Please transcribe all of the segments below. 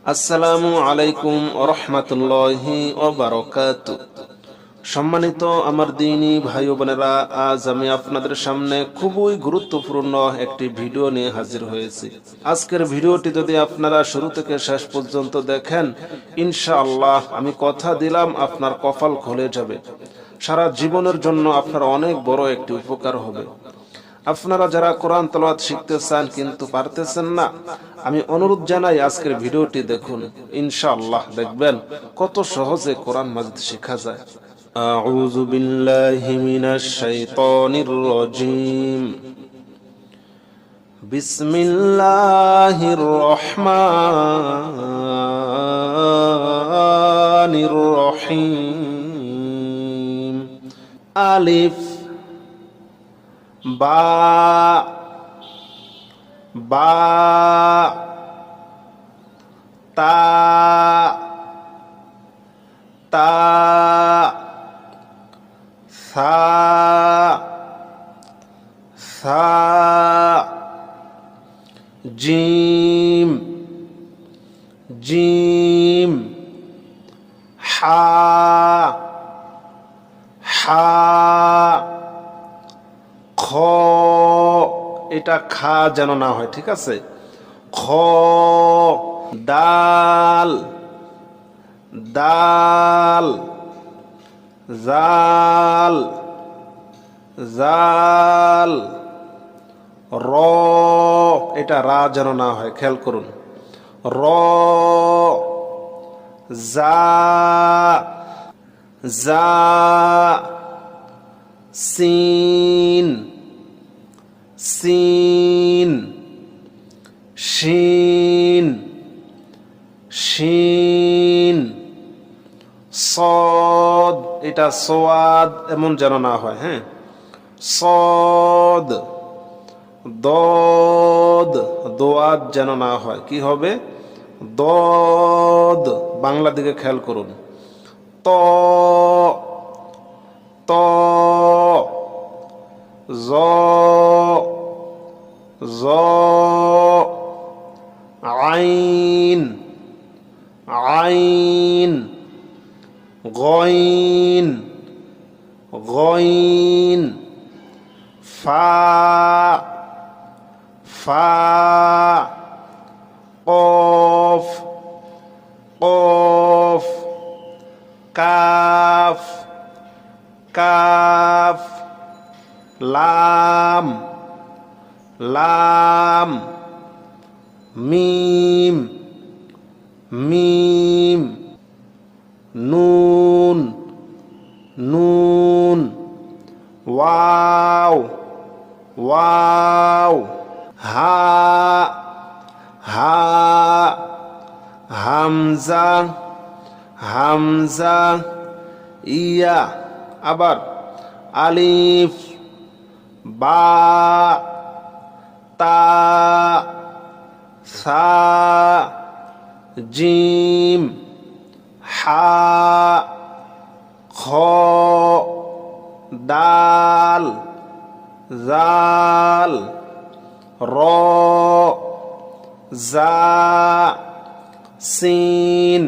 আসসালামু আলাইকুম ওয়া রাহমাতুল্লাহি ওয়া বারাকাতুহু। সম্মানিত আমার দ্বীনী ভাই ও বোনেরা, আজ আমি আপনাদের সামনে খুবই গুরুত্বপূর্ণ একটি ভিডিও নিয়ে হাজির হয়েছি। আজকের ভিডিওটি যদি আপনারা শুরু থেকে শেষ পর্যন্ত দেখেন, ইনশাআল্লাহ আমি কথা দিলাম আপনার কপাল খুলে যাবে। সারা জীবনের জন্য আপনার অনেক বড় একটি উপকার হবে। আপনারা যারা কোরআন তেলাওয়াত শিখতে চান কিন্তু পারতেছেন না, আমি অনুরোধ জানাই আজকের ভিডিওটি দেখুন। ইনশাআল্লাহ দেখবেন কত সহজে কোরআন মাজিদ শেখা যায়। আউযু বিল্লাহি মিনাশ শাইতানির রাজীম। বিসমিল্লাহির রহমানির রহিম। আলিফ বা বা তা তা সা সা জিম জিম হা হা খ, এটা খা যেন না হয়, ঠিক আছে। খ, দাল দাল জাল জাল র, এটা রা যেন না হয়, খেয়াল করুন। র, জা জা সিন সিন শিন শিন সদ, এটা সোয়াদ এমন যেন না হয়, হ্যাঁ। সদ, দদ দোয়াদ যেন না হয়, কি হবে? দদ। বাংলা দিকে খেয়াল করুন। ত ত জ জ আইন আইন গইন গইন ফা ফা কফ কফ কাফ কাফ লাম লাম মিম মিম নুন নুন ওয়াও ওয়াও হা হা হামজা হামজা ইয়া। আবার আলিফ বা তা সা জিম হা খ দাল জাল র জা সিন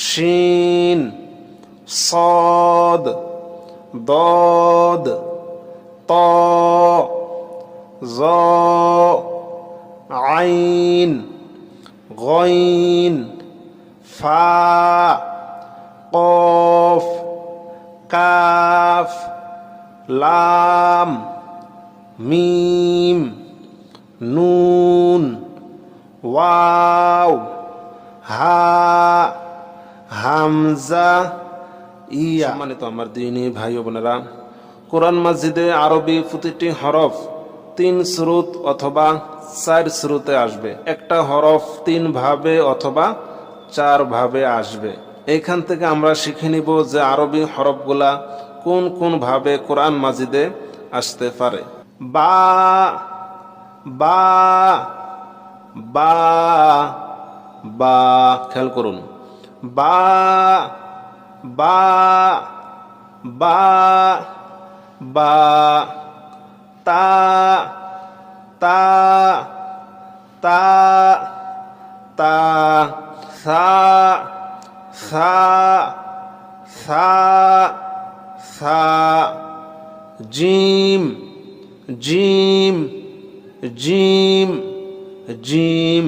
শিন সদ দদ ত জ আইন গইন ফা কফ কাফ লাম মিম নুন ওয়াও হা হামজা ইয়া। সম্মানিত আমার দ্বীনী ভাই ও বোনেরা, কোরআন মাজিদে আরবি প্রতিটি হরফ 3 শ্রুত অথবা 4 শ্রুতে আসবে। একটা হরফ 3 ভাবে অথবা 4 ভাবে আসবে। এইখান থেকে আমরা শিখে নিব যে আরবি হরফগুলা কোন কোন ভাবে কোরআন মাজিদে আসতে পারে। বা বা বা বা, খেয়াল করুন। বা বা বা বা তা তা তা তা, সা, সা, সা, সা, জিম, জিম, জিম, জিম,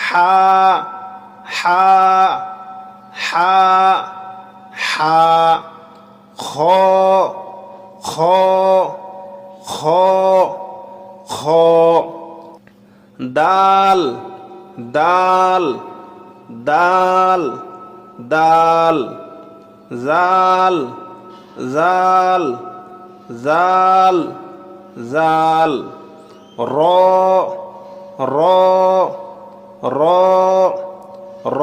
হা, হা, হা, হা, খ, খ, খ, খ, দাল, দাল, দাল, দাল, জাল, জাল, জাল, জাল, র, র, র, র,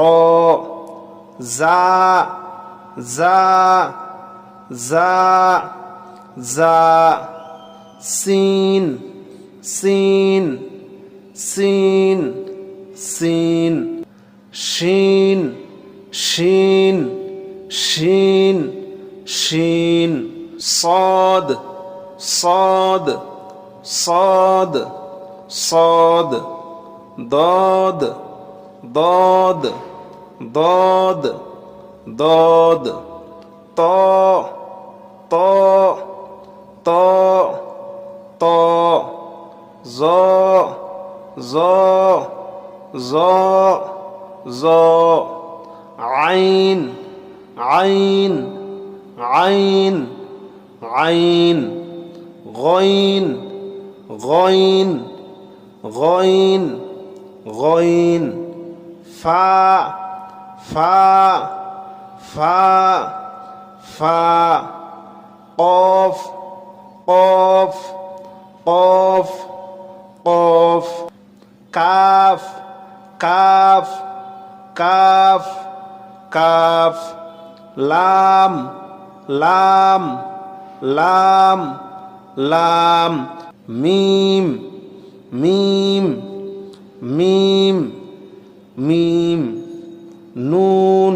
জা, জা, জা, জা, সিন, সিন, সিন, সিন, শিন, শিন, শিন, শিন, صاد صاد صاد صاد ضاد ضاد ضاد ضاد طا طا طا طا ظا ظا ظا ظا عين عين عين عين غين غين غين غين فا فا فا فا قاف قاف قاف قاف كاف كاف كاف كاف لام لام لام لام ميم ميم ميم ميم نون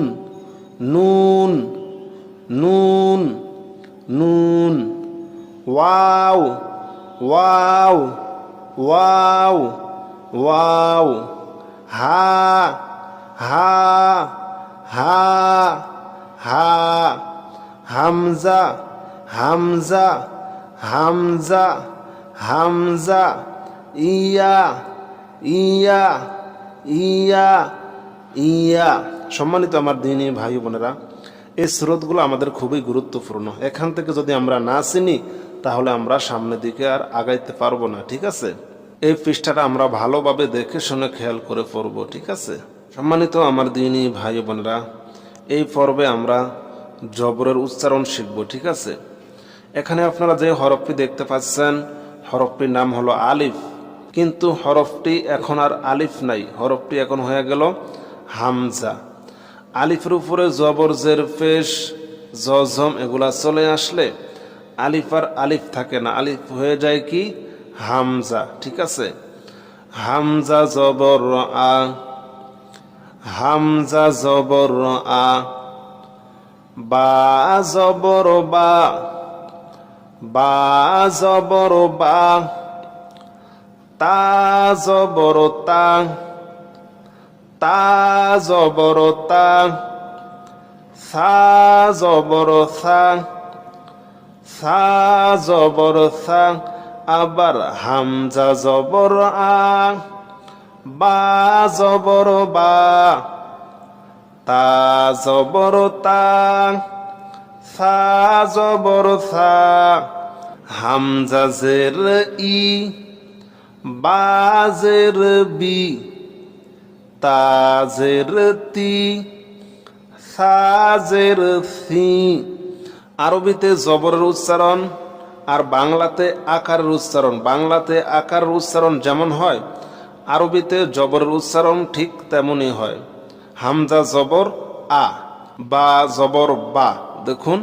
نون نون نون واو واو واو واو ها ها ها ها হামজা হামজা হামজা হামজা ইয়া ইয়া ইয়া ইয়া। সম্মানিত আমার দিনী ভাই বোনেরা, এই স্রোতগুলো আমাদের খুবই গুরুত্বপূর্ণ। এখান থেকে যদি আমরা না চিনি তাহলে আমরা সামনের দিকে আর আগাইতে পারবো না। ঠিক আছে, এই পৃষ্ঠাটা আমরা ভালোভাবে দেখে শুনে খেয়াল করে পড়ব। ঠিক আছে সম্মানিত আমার দিনী ভাই বোনেরা, এই পর্বে আমরা জবরের উচ্চারণ শিখব। ঠিক আছে, এখানে আপনারা যে হরফটি দেখতে পাচ্ছেন হরফটির নাম হলো আলিফ, কিন্তু হরফটি এখন আর আলিফ নাই, হরফটি এখন হয়ে গেল হামজা। আলিফের উপরে জবর জের পেশ জজম এগুলা চলে আসলে আলিফ আর আলিফ থাকে না, আলিফ হয়ে যায় কি হামজা। ঠিক আছে, হামজা জবর আ, হামজা জবর আ, বা জবর বা, বা জবর বা, তা জবর তা, তা জবর তা, সা জবর সা, সা জবর সা, আবার হামজা জবর আ, বা জবর বা, তা জবর তা, সা জবর সা, হামজা জের ই, বা জের বি, তা জের তি, সা জের সি। আরবিতে জবরের উচ্চারণ আর বাংলাতে আকারের উচ্চারণ, বাংলাতে আকারের উচ্চারণ যেমন হয় আরবিতে জবরের উচ্চারণ ঠিক তেমনই হয়। হামজা জবর আ, বা জবর বা, দেখুন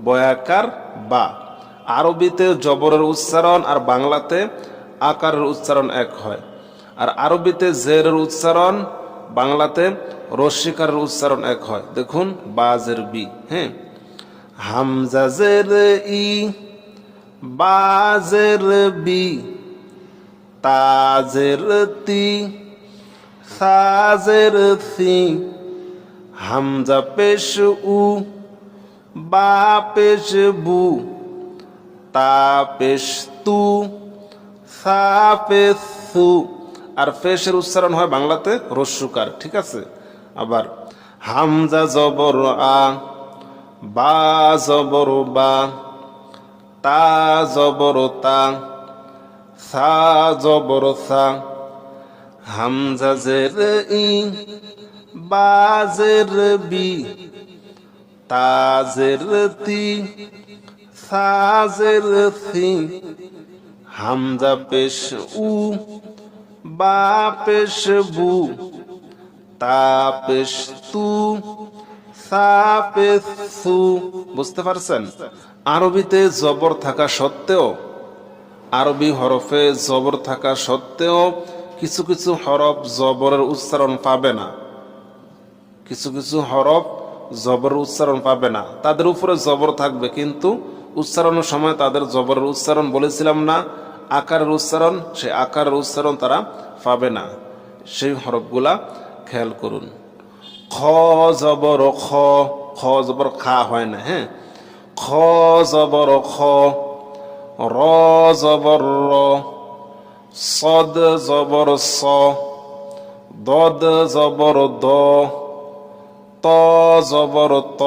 বয়াকার বা। আরবিতে জবরের উচ্চারণ আর বাংলাতে আকারের উচ্চারণ এক হয়। আর আরবিতে জেরের উচ্চারণ বাংলাতে রস্যিকারের উচ্চারণ এক হয়। দেখুন বা জের বি। হ্যাঁ, হামজা জের ই, বা জের বি, তা জের তি, সা জের সি, হামজা পেশ উ, বা পেশ বু, তা পেশ তু, সা পেশ সু। আর পেশের উচ্চারণ হয় বাংলাতে রস্যুকার, ঠিক আছে। আবার হামজা জবর আ, বা জবর বা, তা জবর তা, সা জবর সা, হামজা জের ই, বা জের বি, তা জের তি, সা জের সি, হামজা পেশ উ, বা পেশ বু, তা পেশ তু, সা পেশ সু। বুঝতে পারছেন? আরবিতে জবর থাকা সত্ত্বেও, আরবি হরফে জবর থাকা সত্ত্বেও কিছু কিছু হরফ জবরের উচ্চারণ পাবে না, কিছু কিছু হরফ জবরের উচ্চারণ পাবে না। তাদের উপরে জবর থাকবে কিন্তু উচ্চারণের সময় তাদের জবরের উচ্চারণ বলেছিলাম না, আকারের উচ্চারণ, সেই আকারের উচ্চারণ তারা পাবে না। সেই হরফগুলা খেয়াল করুন। খ জবর খ, খ জবর খা হয় না, হ্যাঁ। খ জবর খ, র জবর র, সদ জবর স, দদ জবর দ, ত জবর ত,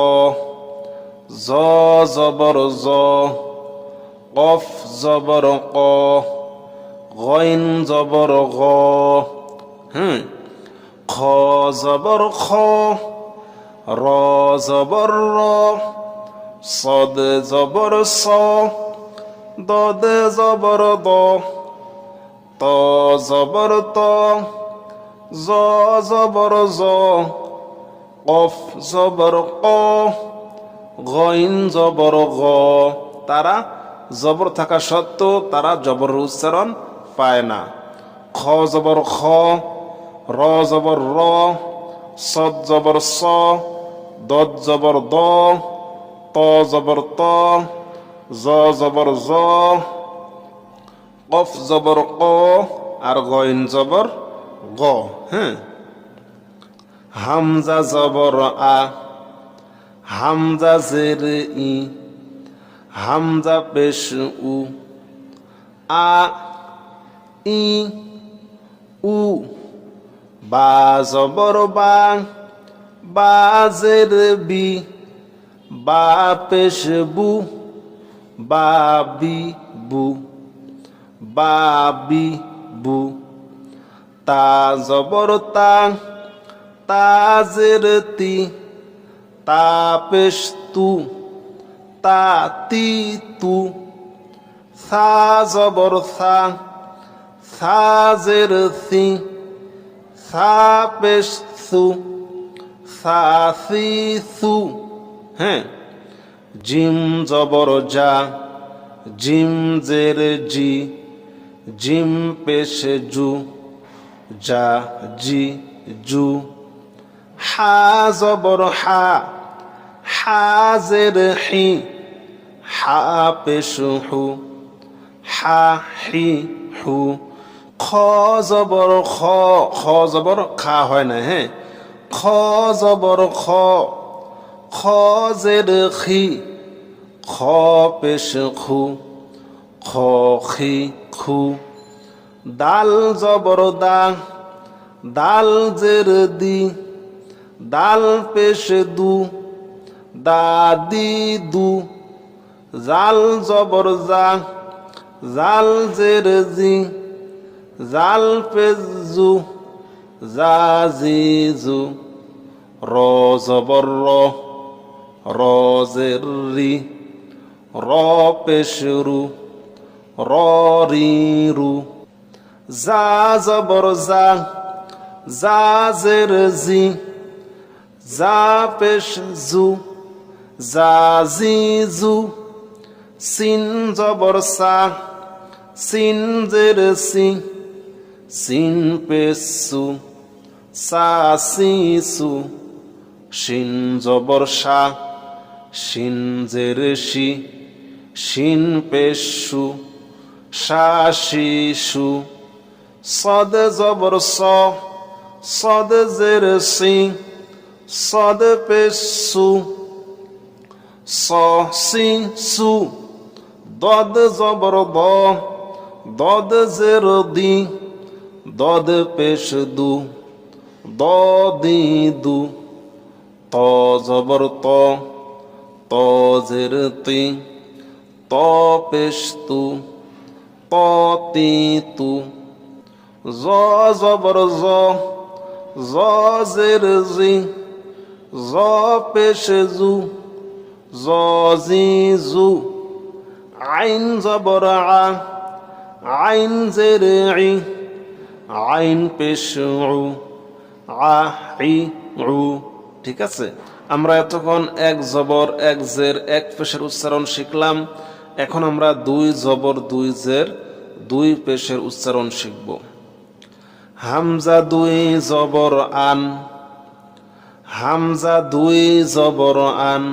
জ জবর জ, কফ জবর ক, গইন জবর গ, খ জবর খ, র জবর র, সদ জবর স, দদ জবর দ, ত জবর ত, জ জবর জ, কফ জবর ক, গইন জবর গ। তারা জবর থাকা সত্ত্বেও তারা জবর উচ্চারণ পায় না। খ জবর খ, র জবর র, সদ জবর স, দদ জবর দ, ত জবর ত, জ জবর জ, কফ জবর ক, আর গইন জবর গ, হ্যাঁ। হামজা জবর আ, হামজা জের ই, হামজা পেশ উ, আ ই উ, বা জবর বা, বা জের বি, বা পেশ বু, বা বি বু, বা বি বু, তা জবর তা, তা জের তি, তা পেশ তু, তা তি তু, সা জবর সা, সা জের সি, সা পেশ সু, সা সি সু, হ্যাঁ। জিম জবর জা, জিম জের জি, জিম পেশ জু, জা জি জু, হা জবর হা, হা জের হি, হা পেশ হু, হা হি হু। খ জবর খ, খ জবর খা হয় না, হ্যাঁ। খ জবর খ, খ জের খি, খ পেশ খু, খ খি খু। দাল জবর দা, দাল জের দি, দাল পেশ দু, দা দি দু, জাল জবর জা, জাল জের জি, জাল পেশ জু, জা জি জু। র জবর র, র জের রি, র পেশ রু, র রি রু। জা জবর জা, জা জের জি, জা পেশ জু, জা জি জু। সিন জবর সা, সিন জের সি, সিন পেশ সু, সা সি সু। শিন জবর সা, শিন জের শি, শিন পেশ সু, সা শি সু। সদ জবর স, صاد زر سي صاد পেশ সু صا سي سو ضاد زبر ضا ضاد زر دي ضاد পেশ দু ضادي দু ত জবর ত ত জের তি ত পেশ তু ত তি তু জ জবর জ জ জের জি জ পেশ জু জ জি জু আইন জবর আ আইন জের ই আইন পেশ উ আ ই উ। ঠিক আছে, আমরা এতক্ষণ এক জবর এক জের এক পেশের উচ্চারণ শিখলাম। এখন আমরা দুই জবর দুই জের দুই পেশের উচ্চারণ শিখব। হামজা দুই জবর আন, হামজা দুই জবর আন,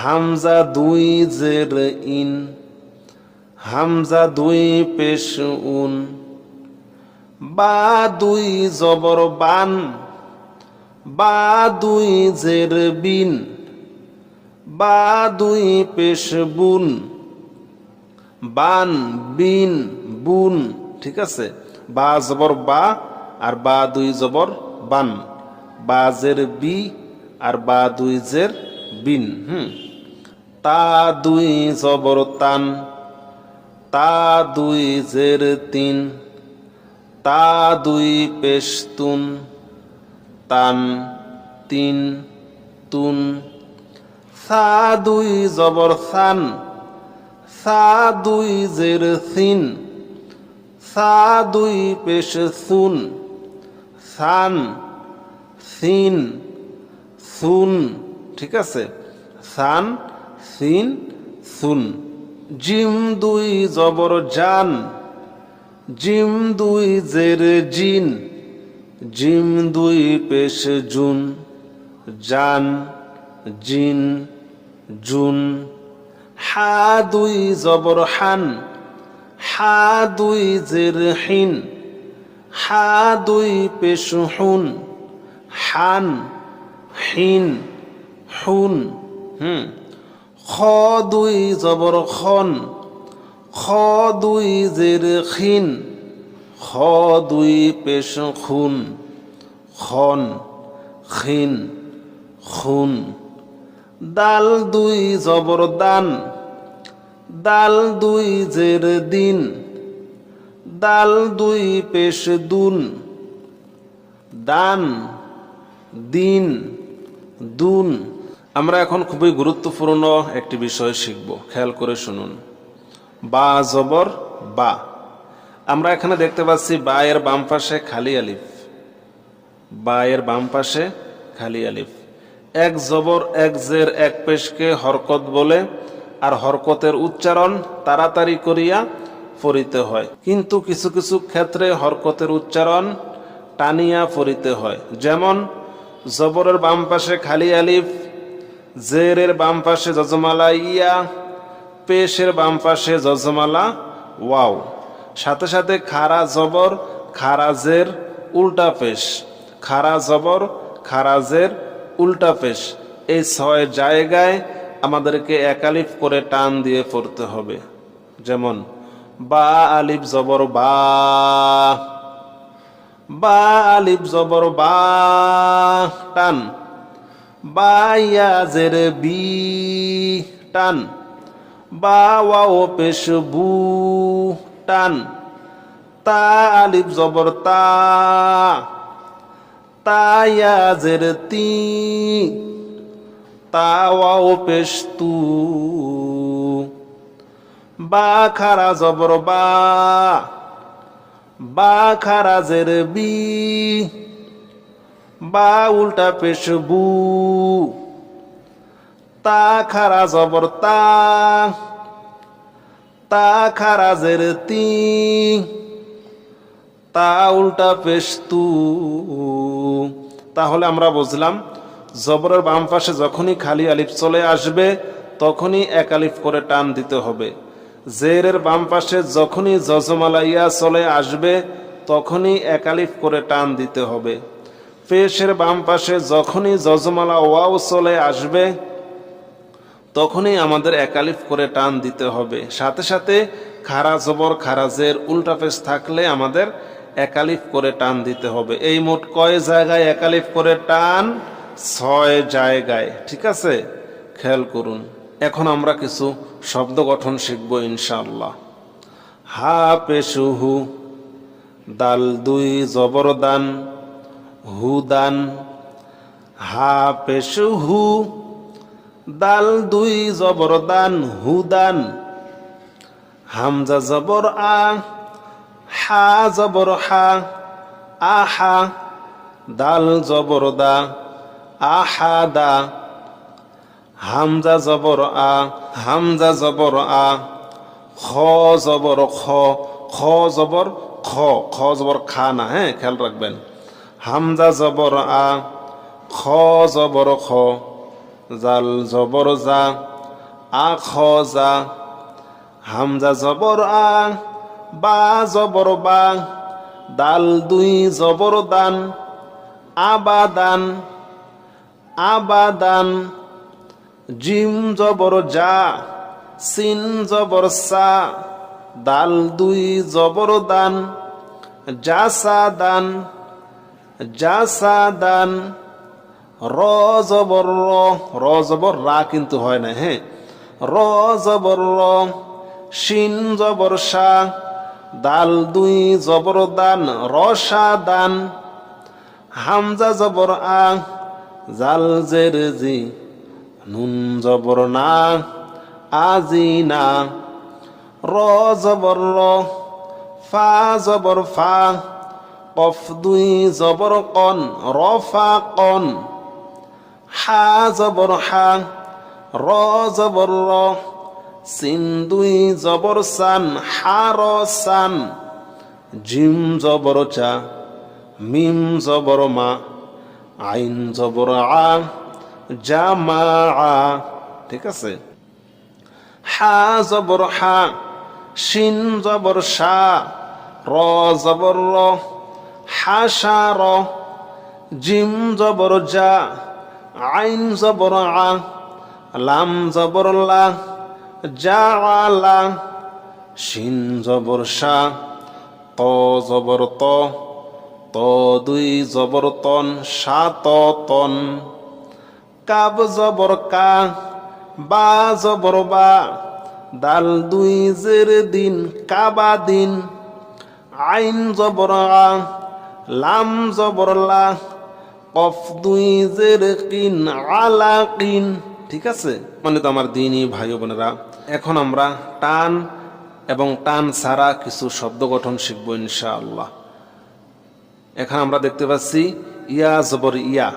হামজা দুই জের ইন, হামজা দুই পেশ উন, বা দুই জবর বান, বা দুই জের বিন, বা দুই পেশ বুন, বান বিন বুন। ঠিক আছে, বা জবর বা আর বা দুই জবর বান, বা জের বি আর বা দুই জের বিন। তা দুই জবর তান, তা দুই জের তিন, তা দুই পেশ তুন, তান তিন তুন। সা দুই জবর সান, সা দুই জের সিন, সা দুই পেশ সুন, সান সিন সুন। ঠিক আছে, সান সিন সুন। জিম দুই জবর জান, জিম দুই জের জিন, জিম দুই পেশ জুন, জান জিন জুন। হা দুই জবর হান, হা দুই জের হিন, হা দুই পেশ হুন, হান হিন হুন। খ দুই জবর খন, খ দুই জের খিন, খ দুই পেশ খুন, খন খিন খুন। দাল দুই জবর দান, দাল দুই জের দিন, দাল দুই পেশ দুন, দান দিন দুন। আমরা এখন খুবই গুরুত্বপূর্ণ একটি বিষয় শিখব, খেয়াল করে শুনুন। বা জবর বা, আমরা এখানে দেখতে পাচ্ছি বা এর বাম পাশে খালি আলিফ, বা এর বাম পাশে খালি আলিফ। এক জবর এক জের এক পেশকে হরকত বলে, আর হরকতের উচ্চারণ তাড়াতাড়ি করিয়া পড়িতে হয়, কিন্তু কিছু কিছু ক্ষেত্রে হরকতের উচ্চারণ টানিয়া পড়িতে হয়। যেমন জবরের বাম পাশে খালি আলিফ, জেরের বাম পাশে যজমালা ইয়া, পেশের বাম পাশে যজমালা ওয়াও, সাথে সাথে খারা জবর খারা জের উল্টা পেশ, খারা জবর খারা জের উল্টা পেশ। এই 6 জায়গায় আমাদেরকে এক আলিফ করে টান দিয়ে পড়তে হবে। যেমন বা আলিফ জবর বা, বা আলিফ জবর বা টান, বা ইয়া জের বি টান, বা ওয়াও পেশ বু টান। তা আলিফ জবর তা, তা ইয়া জের তি, তা ওয়াও পেশ তু। বা খারা জবর বা, বা খারা জের বি, বা উল্টা পেশ বু। তা খারা জবর তা, তা খারা জের তি, তা উল্টা পেশ তু। তাহলে আমরা বুঝলাম জবরের বাম পাশে যখনই খালি আলিফ চলে আসবে তখনই এক আলিফ করে টান দিতে হবে। জেরের বাম পাশে যখনই যজমালা ইয়া চলে আসবে তখনই একালিফ করে টান দিতে হবে। পেশের বাম পাশে যখনই যজমালা ওয়াও চলে আসবে তখনই আমাদের একালিফ করে টান দিতে হবে। সাথে সাথে খারা জবর খারাজের উল্টা পেশ থাকলে আমাদের একালিফ করে টান দিতে হবে। এই মোট কয় জায়গায় একালিফ করে টান? 6 জায়গায়। ঠিক আছে, খেয়াল করুন। এখন আমরা কিছু শব্দ গঠন শিখব ইনশাআল্লাহ। হা পেশু হু, দাল 2 জবর দান, হুদান। হা পেশু হু, দাল 2 জবর দান, হুদান। হামজা জবর আ, হা জবর হা, আহা। দাল জবর দা, আহাদা। হামজা জবর আ, হামজা জবর আ। খ জবর খ, খ জবর খ, খ জবর খা না, হ্যাঁ খেয়াল রাখবেন। হামজা জবর আ, খ জবর খ। জাল জবর জা, আ খ জা। হামজা জবর আ, বা জবর বা। দাল 2 জবর দান, আবাদান, আবাদান। জিম জবর যা, সিন জবর সা। দাল 2 জবর দান, জাসাদান, জাসাদান। র জবর র, র জবর রা কিন্তু হয় না, হ্যাঁ। র জবর র, শিন জবর সা। দাল 2 জবর দান, রসা দান। হামজা জবর আ, জাল জের জি। নুন জবর না, আজিনা। র জবর র, ফা জবর ফা। কফ 2 জবর কন, রফা কন। হা জবর হা, র জবর র। সিন 2 জবর সান, হার সান। জিম জবর চা, মিম জবর মা। আইন জবর আ, জামা আ। ঠিক আছে। হা জবর হা, শিন জবর শা। র জবর র, হাসা র। জিম জবর যা, আইন জবর আ। লাম জবর লা, জাআলা। শিন জবর শা, ত জবর ত। ত 2 জবর তন, সাত তন। কাব জবর কা, বা জবর বা। দাল 2 জের দিন, কাবা দিন। আইন জবর আ, লাম জবর লা। কফ 2 জের কিন, আলা কিন। ঠিক আছে, মানে তো আমার দিনী ভাই বোনেরা, এখন আমরা টান এবং টান ছাড়া কিছু শব্দ গঠন শিখবো ইনশাআল্লাহ। এখানে আমরা দেখতে পাচ্ছি ইয়া জবর ইয়া,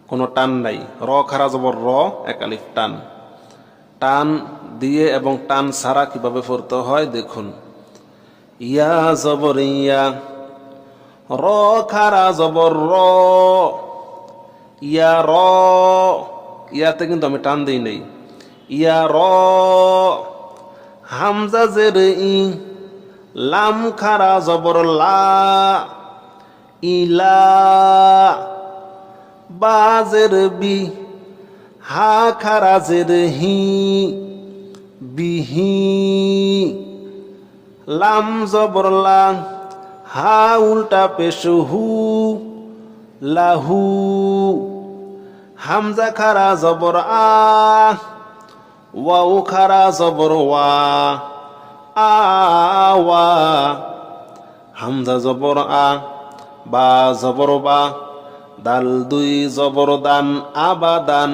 কোনো টান নাই। র খারা জবর র, একালিফ টান। টান দিয়ে এবং টান ছাড়া কিভাবে পড়তে হয় দেখুন। ইয়া জবর ইয়া, র খারা জবর র। ইয়া র, ইয়াতে কিন্তু আমি টান দিই নেই। ইয়া র। হামজা জের ই, লাম খারা জবর লা। ইলা। বা জের বি, হা খারা জের হি, বিহি। লাম জবর লা, হা উল্টা পেশ হু, লাহু। হামজা খারা জবর আ, ওয়াও খারা জবর ওয়া, আওয়া। হামজা জবর আ, বা জবর বা। দাল 2 জবর দান, আবাদান।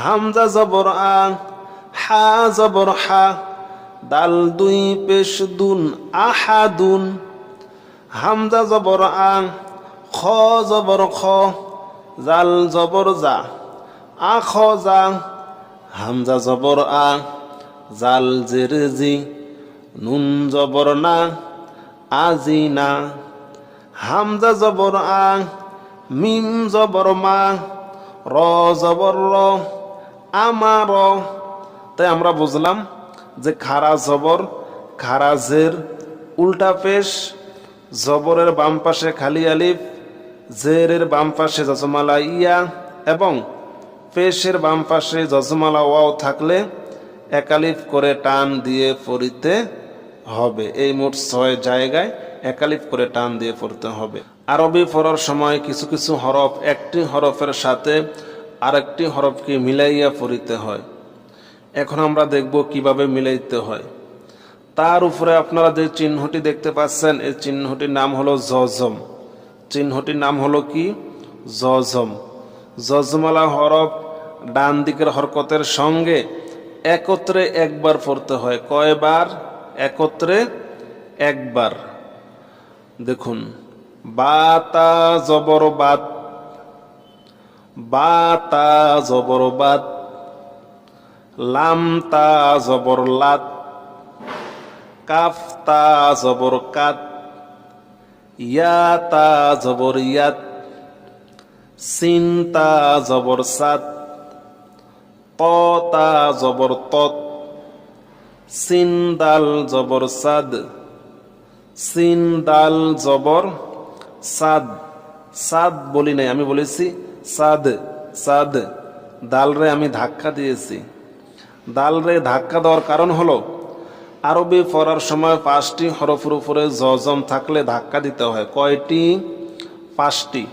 হামজা জবর আ, হা জবর হা। দাল 2 পেশ দুন, আহাদুন। হামজা জবর আ, খ জবর খ। জাল জবর জা, আখ জা। হামজা জবর আ, জাল জের জি। নুন জবর না, আজিনা। হামজা জবর আ, মিম জবর মা। র জবর র, আমার। তাই আমরা বুঝলাম যে খারা জবর খারাজের উল্টা পেশ জবরের বাম পাশে খালি আলিফ, জেরের বাম পাশে জজমালা ইয়া এবং পেশের বাম পাশে জজমালা ওয়াও থাকলে একালিফ করে টান দিয়ে পড়িতে হবে। এই মোট 6 জায়গায় একালিফ করে টান দিয়ে পড়তে হবে। আরবি পড়ার সময় কিছু কিছু হরফ একটি হরফের সাথে আরেকটি হরফকে মিলাইয়া পড়িতে হয়। এখন আমরা দেখব কিভাবে মিলাইতে হয়। তার উপরে আপনারা যে চিহ্নটি দেখতে পাচ্ছেন, এই চিহ্নটির নাম হলো জজম। চিহ্নটির নাম হলো কি? জজম। জজমালা হরফ ডান দিকের হরকতের সঙ্গে একত্রে একবার পড়তে হয়। কয়বার? একত্রে একবার। দেখুন, বাতা জবর বাত, বাতা জবর বাত, লামতা জবর লাত, কাফতা জবর কাত, ইয়াতা জবর ইয়াত, সিনতা জবর সাত, ততা জবর তত, সিনদাল জবর সাদ, সিনদাল জবর সাদ। সাদ বলি নাই, আমি বলেছি সাদ। সাদ, দাল রে আমি ধাক্কা দিয়েছি। দাল রে ধাক্কা দেওয়ার কারণ হলো আরবি পড়ার সময় 5টি হরফের উপরে জজম থাকলে ধাক্কা দিতে হয়। কয়টি? 5টি।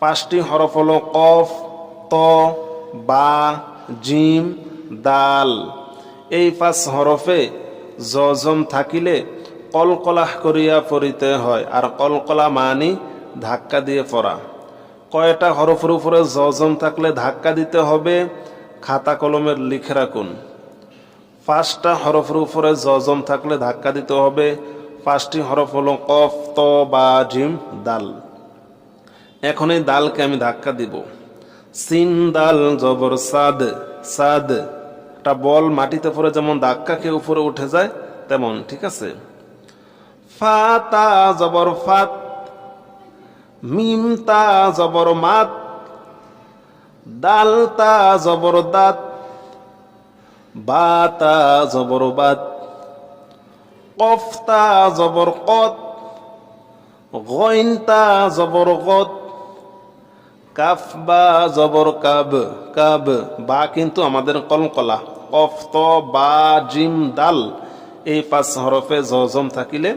5টি হরফ হলো কফ, ত, বা, জিম, দাল। এই 5 হরফে জজম থাকিলে কলকলাহ করিয়া পড়িতে হয়। আর কলকলা মানি ধাক্কা দিয়ে পড়া। কয়টা হরফের উপরে জজম থাকলে ধাক্কা দিতে হবে? খাতা কলমের লিখে রাখুন। 5টা হরফের উপরে জজম থাকলে ধাক্কা দিতে হবে। 5টি হরফ হলো কফ, ত, বা, জিম, দাল। এখন এই দালকে আমি ধাক্কা দিব। সিন দাল জবর সাদ, সাদ। একটা বল মাটিতে পড়ে যেমন ধাক্কা খেয়ে উপরে উঠে যায় তেমন, ঠিক আছে? ফাতা জবর ফাত, মিমতা জবর মাত, দালতা জবর দাত, বাতা জবর বাত, কফতা জবর কত, গইনতা জবর গত, কাফ বা জবর কাব, কাব। বা কিন্তু আমাদের কলকলা। কফ, ত, বা, জিম, দাল এই 5 হরফে জজম থাকিলে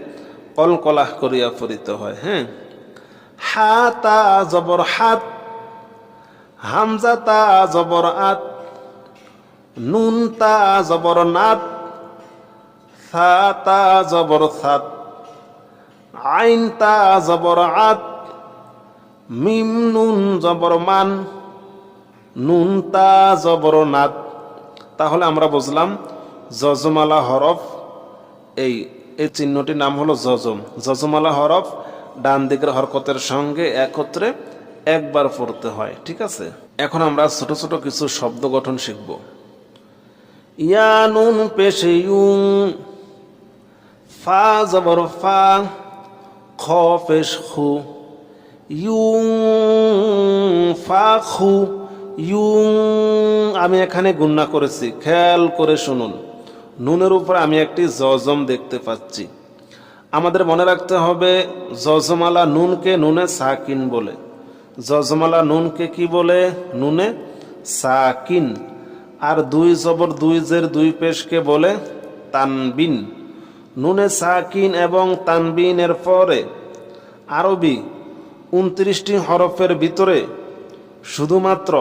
কলকলাহ করিয়া পড়িতে হয়। হ্যাঁ, হাতা জবর হাত, হামজাতা জবর আত, নুনতা জবর নাত, সাতা জবর সাত, আইনতা জবর আত, মিম নুন জবর মান, নুনতা জবর নাত। তাহলে আমরা বুঝলাম জজমালা হরফ, এই চিহ্নটির নাম হলো জজম। জজমালা হরফ ডান দিকের হরকতের সঙ্গে একত্রে একবার পড়তে হয়, ঠিক আছে? এখন আমরা ছোট ছোট কিছু শব্দ গঠন শিখব। ইয়া নুন পেশে ইউং, ফা জবর ফা, খ পেশ খু, ইউং ফা খু, ইউং। আমি এখানে গুণনা করেছি, খেয়াল করে শুনুন। নুনের উপর আমি একটি জজম দেখতে পাচ্ছি। আমাদের মনে রাখতে হবে জজমালা নুনকে নুনে সাকিন বলে। জজমালা নুনকে কি বলে? নুনে সাকিন। আর 2 জবর 2 জের 2 পেশকে বলে তানবিন। নুনে সাকিন এবং তানবিনের পরে আরবি 29টি হরফের ভিতরে শুধুমাত্র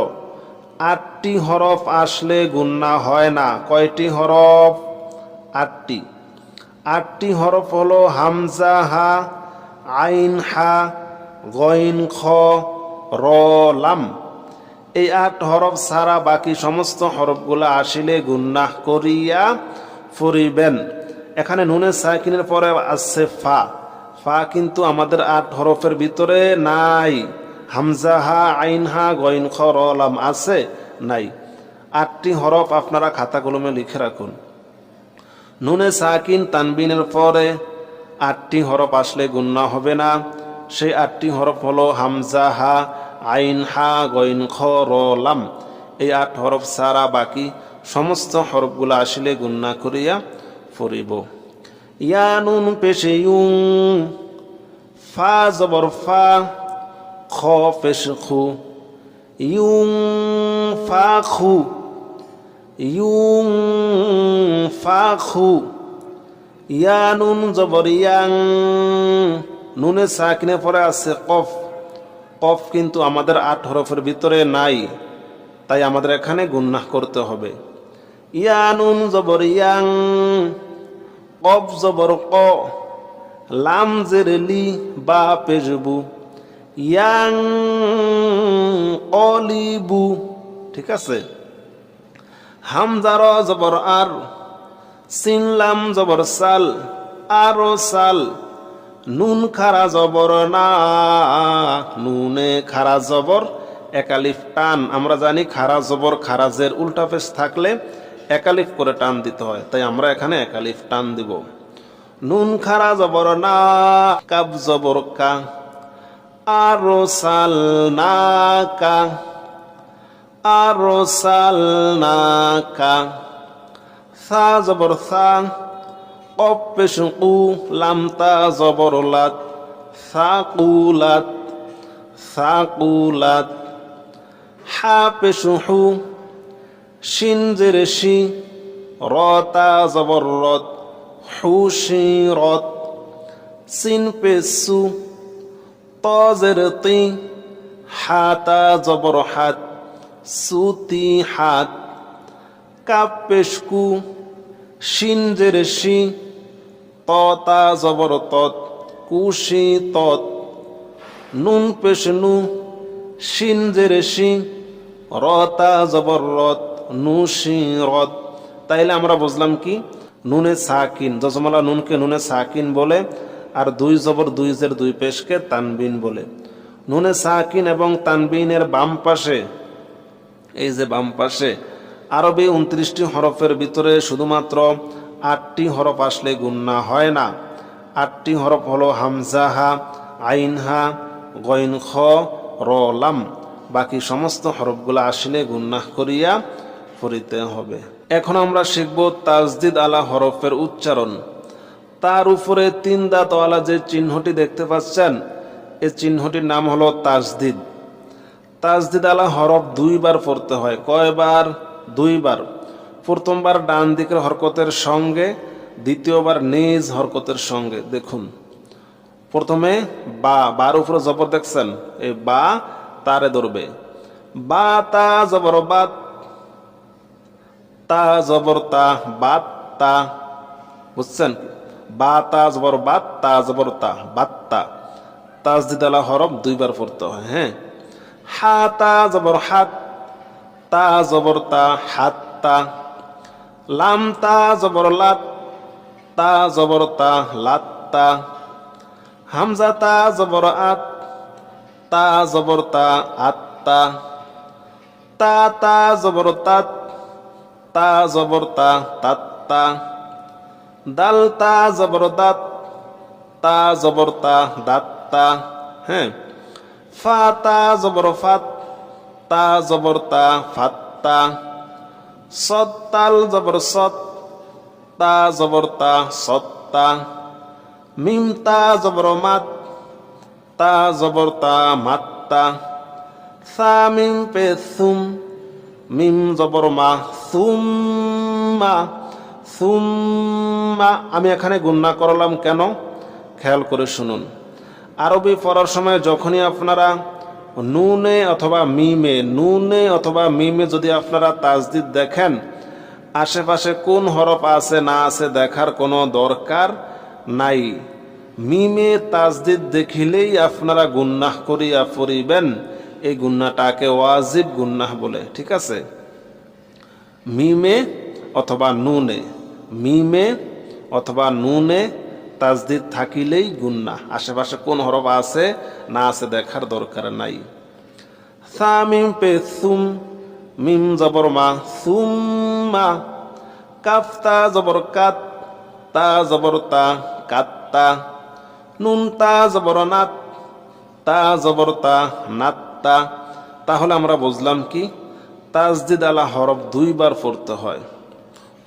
8টি হরফ আসলে গুণনা হয় না। কয়টি হরফ? 8টি। 8টি হরফ হলো হামজা হা, আইন হা, গইন খ, র, লাম। এই 8 হরফ ছাড়া বাকি সমস্ত হরফগুলো আসিলে গুণনা করিয়া পড়িবেন। এখানে নুনে সাকিনের পরে আছে ফা। ফা কিন্তু আমাদের 8 হরফের ভিতরে নাই। হামজা হা, আইন হা, গইন খ, র, লাম আছে? নাই। 8টি হরফ আপনারা খাতা কলমে লিখে রাখুন। নুনে সাকিন তানবিনের পরে 8টি হরফ আসলে গুণনা হবে না। সেই 8টি হরফ হলো হামজা হা, আইন হা, গইন খ, র, লাম। এই 8 হরফ ছাড়া বাকি সমস্ত হরফগুলো আসলে গুণনা করিয়া পড়িব। ইয়া নুন পেশে ইউং, ফা জবর ফা, খ পেশ খু, ইউং ফা খু, ইউং ফা খু। ইয়া নুন জবর ইয়াং, নুনে সাকিনে পরে আছে কফ। কফ কিন্তু আমাদের 8 হরফের ভিতরে নাই, তাই আমাদের এখানে গুন্নাহ করতে হবে। ইয়া নুন জবর ইয়াং, কফ জবর ক, লাম জের লি, বা পেশবু, ইয়াং অলিবু। ঠিক আছে। হামজার জবর আর, সিন লাম জবর সাল, আরো সাল। নুন খারা জবর না, নুনে খারা জবর একালিফ টান। আমরা জানি খারা জবর খারাজের উল্টা পেশ থাকলে একালিফ করে টান দিতে হয়, তাই আমরা এখানে একালিফ টান দিব। নুন খারা জবর না, কাব জবর কা, আরো সাল না কা, আরো সাল না কা। সা জবর সা, কফ পেশ কু, লাম তা জবর লাত, সাকুলাত, সাকুলাত। হা পেশ হু, শিন জের শি, র তা জবর রত, হুশিরত। সিন পেশ সু, ত জের তি, হা তা জবর হাত, সুতি হাত। কাপ পেশ কু, শিন জের শি, ত তা জবর তত, কুশি তত। নুন পেশ নু, শিন জের শি, র তা জবর রত, নুশি রত। তাইলে আমরা বুঝলাম কি, নুনে সাকিন জজমালা নুনকে নুনে সাকিন বলে, আর 2 জবর 2 জের 2 পেশকে তানবিন বলে। নুনে সাকিন এবং তানবিনের বাম পাশে, এই যে বাম পাশে আরবি 29টি হরফের ভিতরে শুধুমাত্র 8টি হরফ আসলে গুন্না হয় না। 8টি হরফ হলো হামজা হা, আইন হা, গইন খ, র লাম। বাকি সমস্ত হরফগুলো আসলে গুন্নাহ করিয়া পড়িতে হবে। এখন আমরা শিখব তাজদিদ আলা হরফের উচ্চারণ। তার উপরে 3 দাঁতওয়ালা যে চিহ্নটি দেখতে পাচ্ছেন, এই চিহ্নটির নাম হলো তাজদিদ। তাজদিদ আলা হরফ 2 বার পড়তে হয়। কয়বার? 2 বার। প্রথমবার ডান দিকের হরকতের সঙ্গে, দ্বিতীয়বার নিজ হরকতের সঙ্গে। দেখুন, প্রথমে বা, বার উপরে জবর দেখছেন, এই বা তারে ধরবে। বা তা জবর বাত, তা জবর তা, বাত তা। বুঝছেন? বা তা জবর বাত, তা জবর তা, বাত্তা। তাজদিদ আলা হরফ 2 বার পড়তে হয়। হ্যাঁ। হা তা জবর হাত, তা জবর তা, হাত্তা। লাম তা জবর লাত, তা জবর তা, লাত্তা। হামজা তা জবর আত, তা জবর তা, আত্তা। তা তা জবর তাত, তা জবর তা, তাত্তা। দাল তা জবর দাত, তা জবর তা, দাত্তা। হ্যাঁ। ফা তা জবর ফাত, তা জবর তা, ফাত্তা। সদ তাল জবর সত, তা জবর তা, সত্তা। মিম তা জবর মাত, তা জবর তা, মাত্তা। সা মিম পে সুম, মিম জবর মা, সুম্মা, সুম্মা। আমি এখানে গুন্না করলাম কেন? খেয়াল করে শুনুন। আরবি পড়ার সময় যখনই আপনারা নুনে অথবা মিমে, নুনে অথবা মিমে যদি আপনারা তাজদিদ দেখেন, আশেপাশে কোন হরফ আছে না আছে দেখার কোনো দরকার নাই। মিমে তাজদিদ দেখিলেই আপনারা গুন্নাহ করিয়া পড়িবেন। এই গুন্নাটাকে ওয়াজিব গুন্নাহ বলে। ঠিক আছে? মিমে অথবা নুনে, মিমে অথবা নুনে তাজদিদ থাকিলেই গুন্নাহ। আশেপাশে কোন হরফ আছে না আছে দেখার দরকার নাই। সা মিম পে সুম, মিম জবর মা, সুম্মা। কাফ তা জবর কাত, তা জবর তা, কাত্তা। নুন তা জবর নাত, তা জবর তা, নাত্তা। তাহলে আমরা বুঝলাম কি, তাজদিদ আলা হরফ 2 বার পড়তে হয়।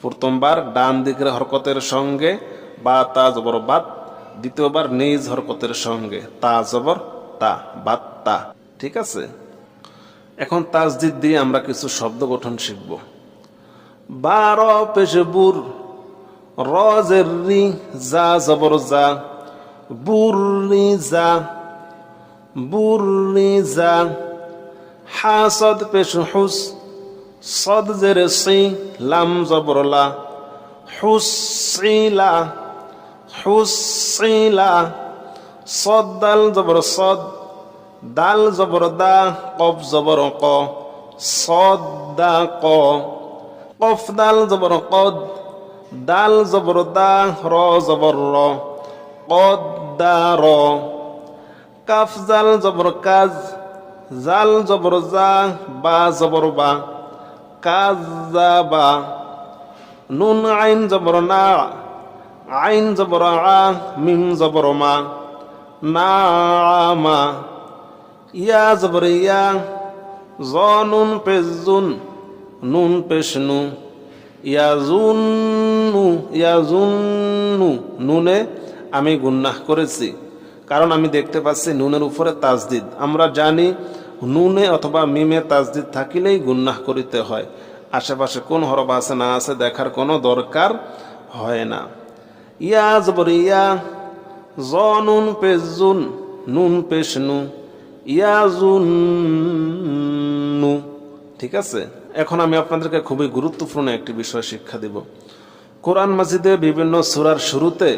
প্রথমবার ডান দিকের হরকতের সঙ্গে, বা তা জবর বাত, দ্বিতীয়বার নিজ হরকতের সঙ্গে, তা জবর তা, বাত্তা। ঠিক আছে, এখন তাসদিদ দিয়ে আমরা কিছু শব্দ গঠন শিখব। বার পেশে বুর, রজের রি, যা জবর যা, বুররি যা, বুররি যা। হাসদ পেশ হুস, সদ জের সি, লাম জবর লা, হুসিলা, হুসিলা। সদ দাল জবর সদ, দাল জবর দা, কফ জবর ক, সদ দা ক। কফ দাল জবর কদ, দাল জবর দা, র জবর র, কদ দা র। কাফ জাল জবর কাজ, জাল জবর জা, বা জবর বা, কাজ জা বা। নুন আইন জবর না, আইন জবর আ, মিম জবর মা, না মা। ইয়া জবর ইয়া, জ নুন পেশ জুন, নুন পেশ নু, ইয়াজুন্নু, ইয়াজুন্নু। নুনে আমি গুন্নাহ করেছি, কারণ আমি দেখতে পাচ্ছি নুনের উপরে তাসদিদ। আমরা জানি নুনে অথবা মিমে তাসদিদ থাকিলেই গুন্নাহ করিতে হয়, আশেপাশে কোন হরফ আছে না আছে দেখার কোনো দরকার হয় না। ইয়া জবর ইয়া, জ নুন পেশ জুন, নুন পেশ নু, ইয়াজুন্নু। ঠিক আছে, এখন আমি আপনাদেরকে খুবই গুরুত্বপূর্ণ একটি বিষয় শিক্ষা দিব। কোরআন মাজিদে বিভিন্ন সূরার শুরুতে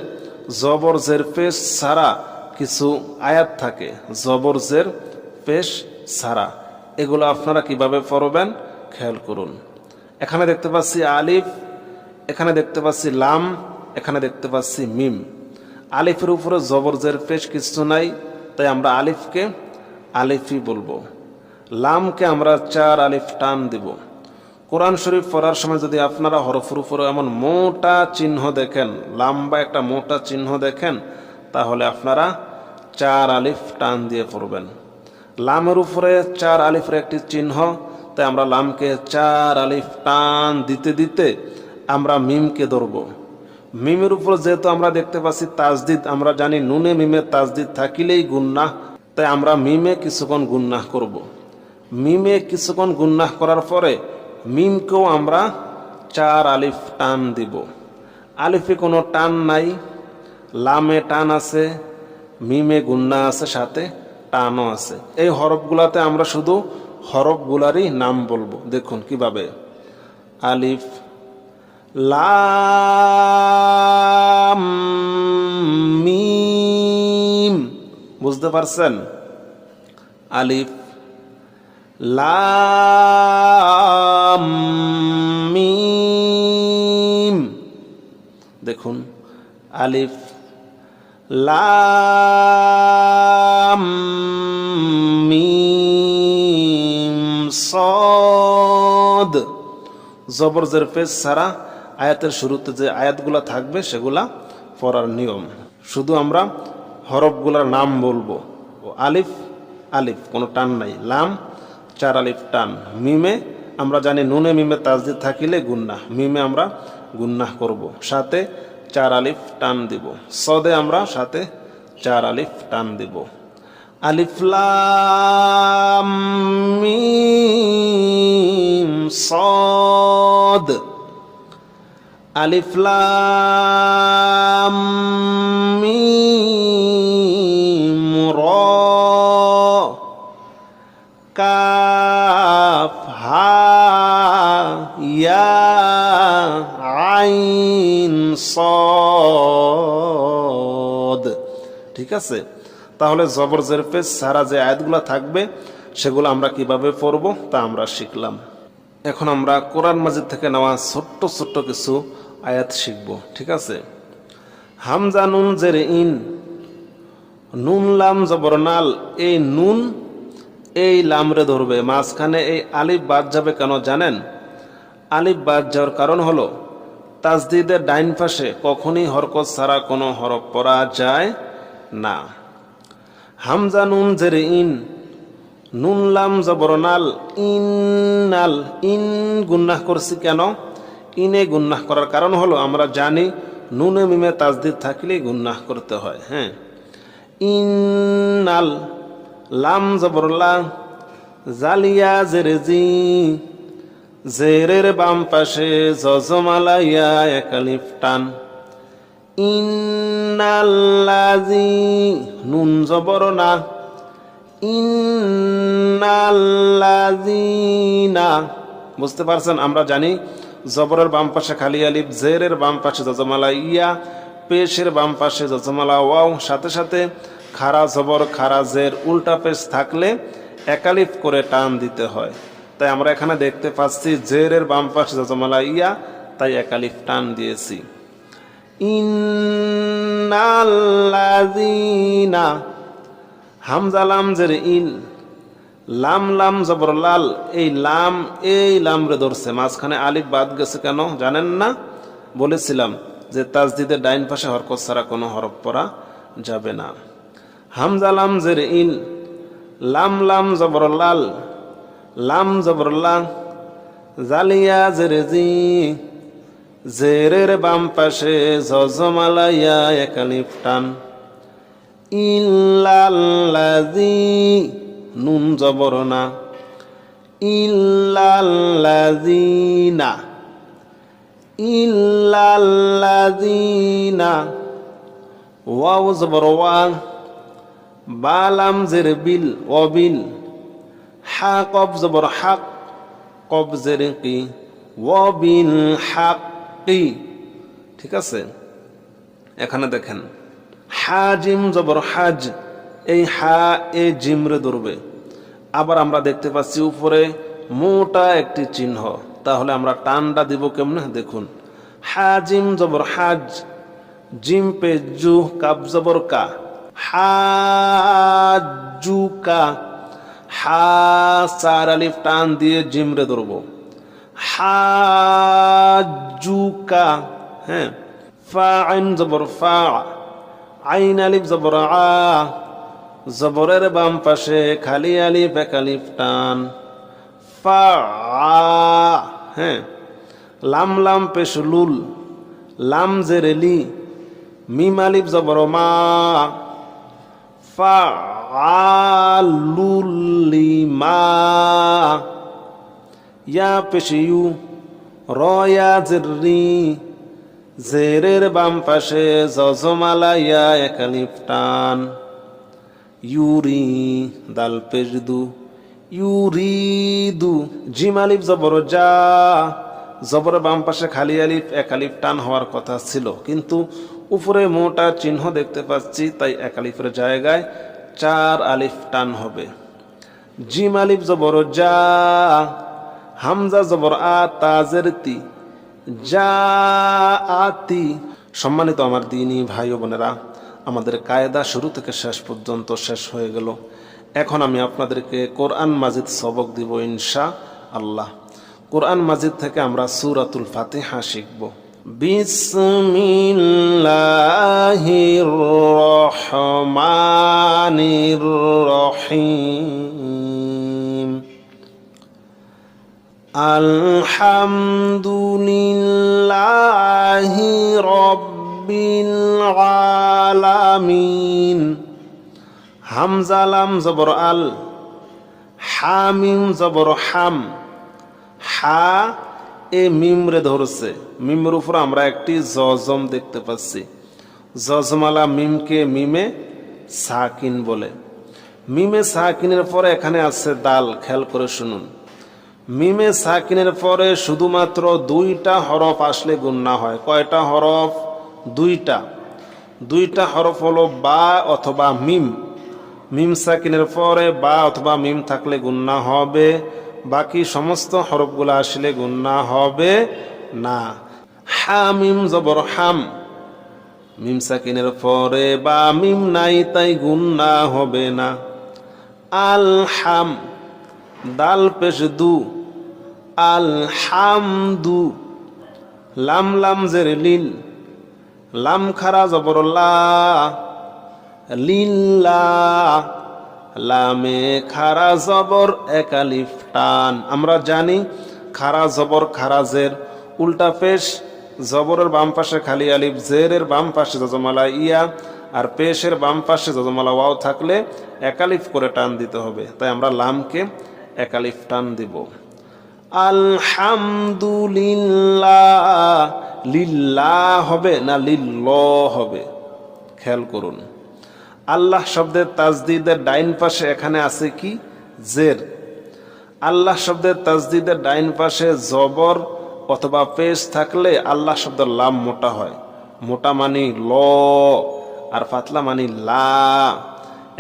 জবর জের পেশ ছাড়া কিছু আয়াত থাকে, জবর জের পেশ ছাড়া। এগুলো আপনারা কিভাবে পড়বেন খেয়াল করুন। এখানে দেখতে পাচ্ছি আলিফ, এখানে দেখতে পাচ্ছি লাম, এখানে দেখতে পাচ্ছি মিম। আলিফের উপরে জবর জের পেশ কিছু নাই, তাই আমরা আলিফকে আলিফই বলবো। লামকে আমরা 4 আলিফ টান দিব। কোরআন শরীফ পড়ার সময় যদি আপনারা হরফের উপরে এমন মোটা চিহ্ন দেখেন, লম্বা একটা মোটা চিহ্ন দেখেন, তাহলে আপনারা 4 আলিফ টান দিয়ে পড়বেন। লামের উপরে 4 আলিফের একটি চিহ্ন, তাই আমরা লামকে 4 আলিফ টান দিতে দিতে আমরা মিমকে ধরব। মিমের উপর যেহেতু আমরা দেখতে পাচ্ছি তাসদিদ, আমরা জানি নুনে মিমে তাসদিদ থাকিলেই গুন্নাহ, তাই আমরা মিমে কিছুক্ষণ গুন্নাহ করব। মিমে কিছুক্ষণ গুন্নাহ করার পরে মিমকেও আমরা 4 আলিফ টান দিব। আলিফে কোনো টান নাই, লামে টান আছে, মিমে গুন্না আছে, সাথে টানও আছে। এই হরফগুলাতে আমরা শুধু হরফগুলারই নাম বলবো। দেখুন কিভাবে, আলিফ লাম মিম, বুঝতে পারছেন? আলিফ লাম মিম। দেখুন আলিফ লাম মিম সদ। জবর জের পেশ ছাড়া আয়াতের শুরুতে যে আয়াতগুলা থাকবে সেগুলা পড়ার নিয়ম। শুধু আমরা হরফগুলার নাম বলবো। ও আলিফ আলিফ, কোনো টান নাই। লাম 4 আলিফ টান। মিমে আমরা জানি নুনে মিমে তাসদিদ থাকিলে গুন্নাহ, মিমে আমরা গুন্নাহ করব, সাথে 4 আলিফ টান দিব। সদে আমরা সাথে 4 আলিফ টান দিব। আলিফ লাম মিম সদ, আলিফ লাম মিম র, কাফ হা ইয়া আইন সদ। ঠিক আছে, তাহলে জবর জের পেশ ছাড়া যে আয়াতগুলো থাকবে সেগুলো আমরা কিভাবে পড়ব তা আমরা শিখলাম। এখন আমরা কোরআন মাজিদ থেকে নেওয়া ছোট্ট ছোট্ট কিছু আয়াত শিখব। ঠিক আছে, হামজা নুন জের ইন, নুন লাম জবর নাল। এই নুন এই লামরে ধরবে, মাঝখানে এই আলিফ বাদ যাবে কেন জানেন? আলিফ বাদ যাওয়ার কারণ হলো তাসদিদের ডাইন পাশে কখনই হরকত ছাড়া কোনো হরফ পড়া যায় না। হামজা নুন জের ইন, নুন লাম জবর নাল, ইন্নাল। ইন গুন্নাহ করছি কেন? ইনে গুন্নাহ করার কারণ হলো আমরা জানি নুনে মিমে তাজদিদ থাকলেই গুনাহ করতে হয়। হ্যাঁ, ইন্নাল, লাম জবর লা, জালিয়া জেরে জি, জেরের বাম পাশে জজমালা ইয়া এক আলিফ টান। ইন্নাল্লাযী, নুন জবর না, ইন্নাল্লাযীনা। বুঝতে পারছেন? আমরা জানি জবরের বাম পাশে খালি আলিফ, জেরের বাম পাশে জজমালা ইয়া, পেশের বাম পাশে জজমালা ওয়াও, সাথে সাথে খারা জবর খারা জের উল্টা পেশ থাকলে এক আলিফ করে টান দিতে হয়। তাই আমরা এখানে দেখতে পাচ্ছি জেরের বাম পাশে জজমালা ইয়া, তাই এক আলিফ টান দিয়েছি। ইন্নাল্লাযীনা, হামজা লাম জের ইল, লাম লাম জবর লাল, এই লাম রে ধরছে, মাঝখানে আলিফ বাদ গেছে কেন জানেন না? বলেছিলাম যে তাজদিদের ডাইন পাশে হরকত ছাড়া কোনো হরফ পড়া যাবে না। হামজা লাম জের ইল, লাম লাম জবর লাল, লাম জবর লা, জালিয়া জের জি, জেরের বাম পাশে জজমালা ইয়া এক আলিফ টান। ইল্লাল্লাযী, নুন জবর না, ইল্লাল্লাযীনা, ইল্লাল্লাযীনা, ওয়াও জবর ওয়া, বা লাম জের বিল, ওয়াবিল, হা কব জবর হাক, কব জের কি, ওয়াবিল হাক্কি। ঠিক আছে? এখানে দেখেন হাজিম জবর হাজ, এই হা এ জিমরে ধরবে। আবার আমরা দেখতে পাচ্ছি উপরে মোটা একটি চিহ্ন, তাহলে আমরা টানটা দিব কেমনে দেখুন। হাজিম জবর হাজ, জিম পে জু, কাব জবর কা, হাজুকা, হা চার আলিফ টান দিয়ে জিমরে ধরব, হাজুকা। হ্যাঁ, ফা আইন জবর ফা, আইন আলিফ জবর আ, জবরের বাম পাশে খালি আলিফ এক আলিফ টান, ফা আ। হ্যাঁ, লাম লাম পেশ লুল, লাম জের লি, মিম আলিফ জবর মা, ফা আলুলিমা, ইয়া পেশ ইউ, র ইয়া জের রি, জেরের বাম পাশে জজমালা ইয়া এক আলিফ টান, ইউরি, দাল পেশ দু, ইউরিদু, জিম আলিফ জবর যা, জবরের বাম পাশে খালি আলিফ এক আলিফ টান হওয়ার কথা ছিল, কিন্তু উপরে মোটা চিহ্ন দেখতে পাচ্ছি, তাই এক আলিফের জায়গায় চার আলিফ টান হবে। জিম আলিফ জবর যা, হামজা জবর আ, তাজের তি, যা আতি। সম্মানিত আমার দ্বীনী ভাই ও বোনেরা, আমাদের কায়দা শুরু থেকে শেষ পর্যন্ত শেষ হয়ে গেল। এখন আমি আপনাদেরকে কোরআন মাজিদ সবক দিব ইনশা আল্লাহ। কোরআন মাজিদ থেকে আমরা সূরাতুল ফাতিহা শিখব। বিসমিল্লাহির রহমানির রহিম। আলহামদুলিল্লাহি রাব্বিল আলামিন। হামজা লাম জবর আল, হামিম জবর হাম, হা এ মিমরে ধরছে, মিমের উপর আমরা একটি জজম দেখতে পাচ্ছি। জজমালা মিমকে মিমে সাকিন বলে। মিমে সাকিনের পরে এখানে আছে দাল, খেয়াল করে শুনুন। মিমে সাকিনের পরে শুধুমাত্র দুইটা হরফ আসলে গুণনা হয়। কয়টা হরফ? দুইটা। দুইটা হরফ হলো বা অথবা মিম। মিম সাকিনের পরে বা অথবা মিম থাকলে গুণনা হবে, বাকি সমস্ত হরফগুলো আসলে গুণনা হবে না। হামিম জবর হাম, মিম সাকিনের পরে বা মিম নাই, তাই গুণনা হবে না। আল হাম, দাল পেশ দু, আল হামদু। লাম লাম জের লিল, লাম খারা জবর লা, লিল্লাহ। লামে খারা জবর এক আলিফ টান। আমরা জানি খারা জবর খারাজের উল্টা পেশ জবরের বাম পাশে খালি আলিফ, জেরের বাম পাশে যজমালা ইয়া, আর পেশের বাম পাশে যজমালা ওয়াও থাকলে একালিফ করে টান দিতে হবে। তাই আমরা লামকে একালিফ টান দিব। আলহামদুলিল্লাহ, লিল্লাহ হবে না লিল্লাহ হবে, খেয়াল করুন। আল্লাহ শব্দের তাজদিদের ডাইন পাশে এখানে আছে কি? জের। আল্লাহ শব্দের তাজদিদের ডাইন পাশে জবর অথবা পেশ থাকলে আল্লাহ শব্দের লাম মোটা হয়। মোটা মানি ল আর পাতলা মানি লা।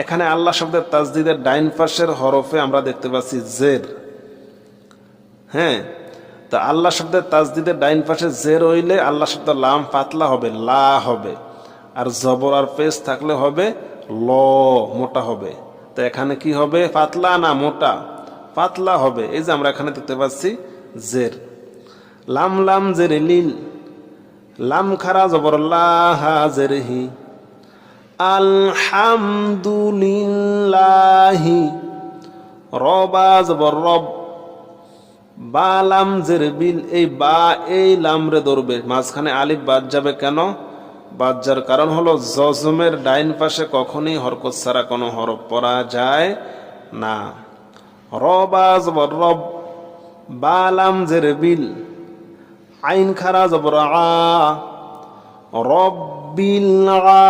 এখানে আল্লাহ শব্দের তাজদিদের ডাইন পাশের হরফে আমরা দেখতে পাচ্ছি জের। হ্যাঁ, তো আল্লাহ শব্দের তাজদিদের ডাইন পাশে জের হইলে আল্লাহ শব্দের লাম পাতলা হবে, লা হবে। আর জবর আর পেশ থাকলে হবে ল, মোটা হবে। তো এখানে কি হবে? পাতলা না মোটা? পাতলা হবে। এই যে আমরা এখানে দেখতে পাচ্ছি জের। লাম লাম জের লিল, লাম খারা জবর লাহ জের হি। আলহামদুলিল্লাহি, রবা জবর রব, বা লাম জের বিল, এই বা এই লাম রে ধরবে, মাঝখানে আলিফ বাদ যাবে কেন? বাদ যার কারণ হলো জজমের ডাইন পাশে কখনই হরকত ছাড়া কোনো হরফ পড়া যায় না। রবা জবর রব, বা লাম জের বিল, আইন খারা জবর আ, রব্বিল আ,